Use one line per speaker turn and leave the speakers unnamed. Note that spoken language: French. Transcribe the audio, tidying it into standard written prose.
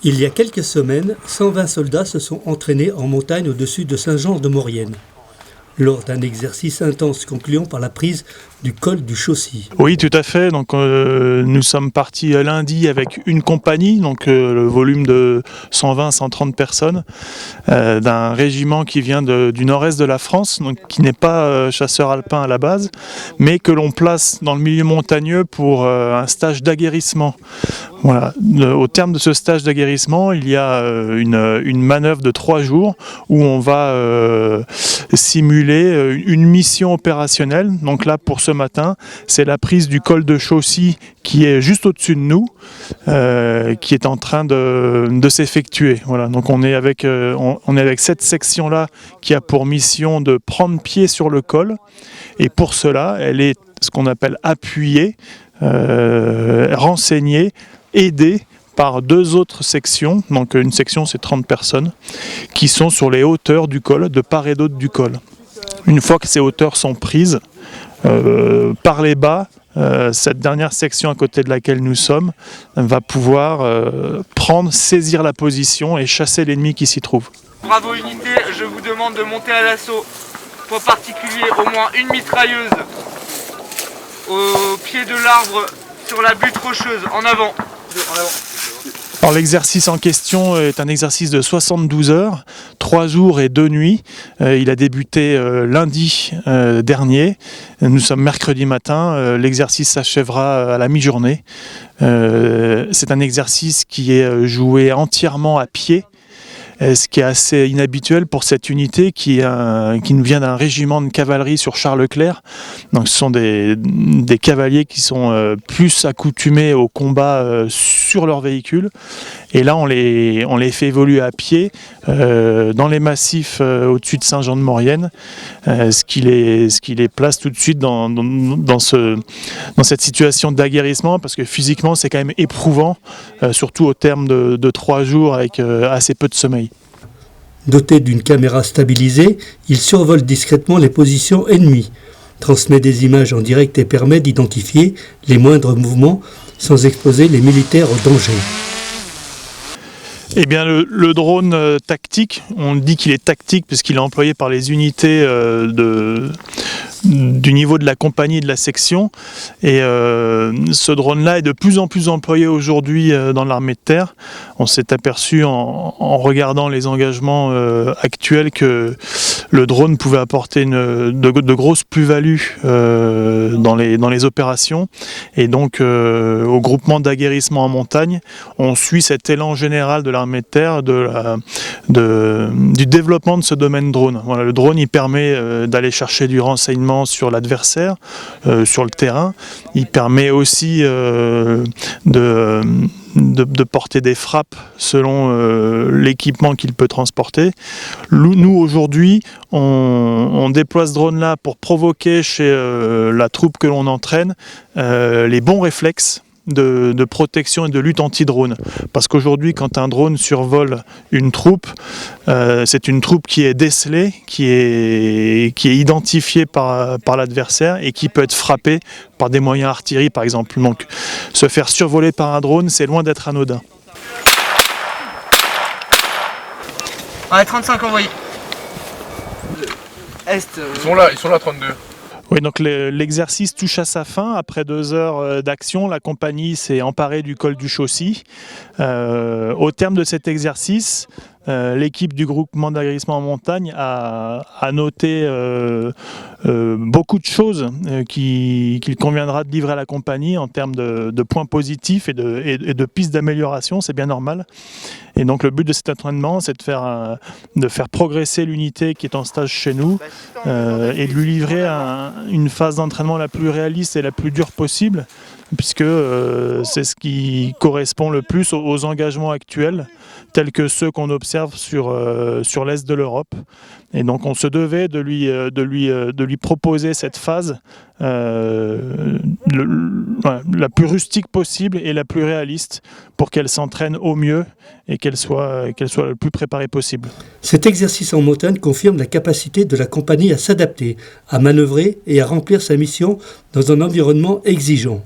Il y a quelques semaines, 120 soldats se sont entraînés en montagne au-dessus de Saint-Jean-de-Maurienne, lors d'un exercice intense concluant par la prise du col du Chaussy.
Oui, tout à fait. Donc, nous sommes partis lundi avec une compagnie, donc le volume de 120-130 personnes, d'un régiment qui vient du nord-est de la France, donc qui n'est pas chasseur alpin à la base, mais que l'on place dans le milieu montagneux pour un stage d'aguerrissement. Voilà. Au terme de ce stage d'aguerrissement, il y a une manœuvre de 3 jours où on va simuler une mission opérationnelle. Donc là, pour ce matin, c'est la prise du col de Chaussy qui est juste au-dessus de nous, qui est en train de s'effectuer. Voilà. Donc on est avec cette section-là qui a pour mission de prendre pied sur le col. Et pour cela, elle est ce qu'on appelle appuyée, renseignée, aidée par 2 autres sections. Donc une section, c'est 30 personnes, qui sont sur les hauteurs du col, de part et d'autre du col. Une fois que ces hauteurs sont prises, par les bas, cette dernière section à côté de laquelle nous sommes va pouvoir saisir la position et chasser l'ennemi qui s'y trouve.
Bravo unité, je vous demande de monter à l'assaut. Pour particulier, au moins une mitrailleuse au pied de l'arbre sur la butte rocheuse. En avant.
Alors, l'exercice en question est un exercice de 72 heures, 3 jours et 2 nuits. Il a débuté lundi dernier. Nous sommes mercredi matin. L'exercice s'achèvera à la mi-journée. C'est un exercice qui est joué entièrement à pied. Ce qui est assez inhabituel pour cette unité qui nous vient d'un régiment de cavalerie sur Charles Leclerc. Donc ce sont des cavaliers qui sont plus accoutumés au combat sur leur véhicule. Et là, on les fait évoluer à pied dans les massifs au-dessus de Saint-Jean-de-Maurienne, ce qui les place tout de suite dans cette situation d'aguerrissement, parce que physiquement, c'est quand même éprouvant, surtout au terme de 3 jours avec assez peu de sommeil.
Doté d'une caméra stabilisée, il survole discrètement les positions ennemies, transmet des images en direct et permet d'identifier les moindres mouvements sans exposer les militaires au danger.
Eh bien, le drone tactique, on dit qu'il est tactique puisqu'il est employé par les unités du niveau de la compagnie et de la section. Et ce drone-là est de plus en plus employé aujourd'hui dans l'armée de terre. On s'est aperçu en regardant les engagements actuels que le drone pouvait apporter de grosses plus-values dans les opérations. Et donc, au groupement d'aguerrissement en montagne, on suit cet élan général de l'armée de terre, du développement de ce domaine drone. Voilà, le drone, il permet d'aller chercher du renseignement sur l'adversaire, sur le terrain. Il permet aussi de porter des frappes selon l'équipement qu'il peut transporter. Nous, aujourd'hui, on déploie ce drone-là pour provoquer chez la troupe que l'on entraîne les bons réflexes de protection et de lutte anti-drone. Parce qu'aujourd'hui, quand un drone survole une troupe, c'est une troupe qui est décelée, qui est identifiée par l'adversaire et qui peut être frappée par des moyens artillerie, par exemple. Donc, se faire survoler par un drone, c'est loin d'être anodin.
Allez, 35 envoyés. Est.
Ils sont là 32.
Oui, donc l'exercice touche à sa fin. Après 2 heures d'action, la compagnie s'est emparée du col du Chaussy. Au terme de cet exercice, l'équipe du groupement d'aguerrissement en montagne a noté beaucoup de choses qu'il conviendra de livrer à la compagnie en termes de points positifs et de pistes d'amélioration. C'est bien normal. Et donc le but de cet entraînement, c'est de faire progresser l'unité qui est en stage chez nous et de lui livrer une phase d'entraînement la plus réaliste et la plus dure possible, puisque c'est ce qui correspond le plus aux engagements actuels, tels que ceux qu'on observe sur l'est de l'Europe. Et donc on se devait de lui proposer cette phase la plus rustique possible et la plus réaliste pour qu'elle s'entraîne au mieux et qu'elle soit le plus préparée possible.
Cet exercice en montagne confirme la capacité de la compagnie à s'adapter, à manœuvrer et à remplir sa mission dans un environnement exigeant.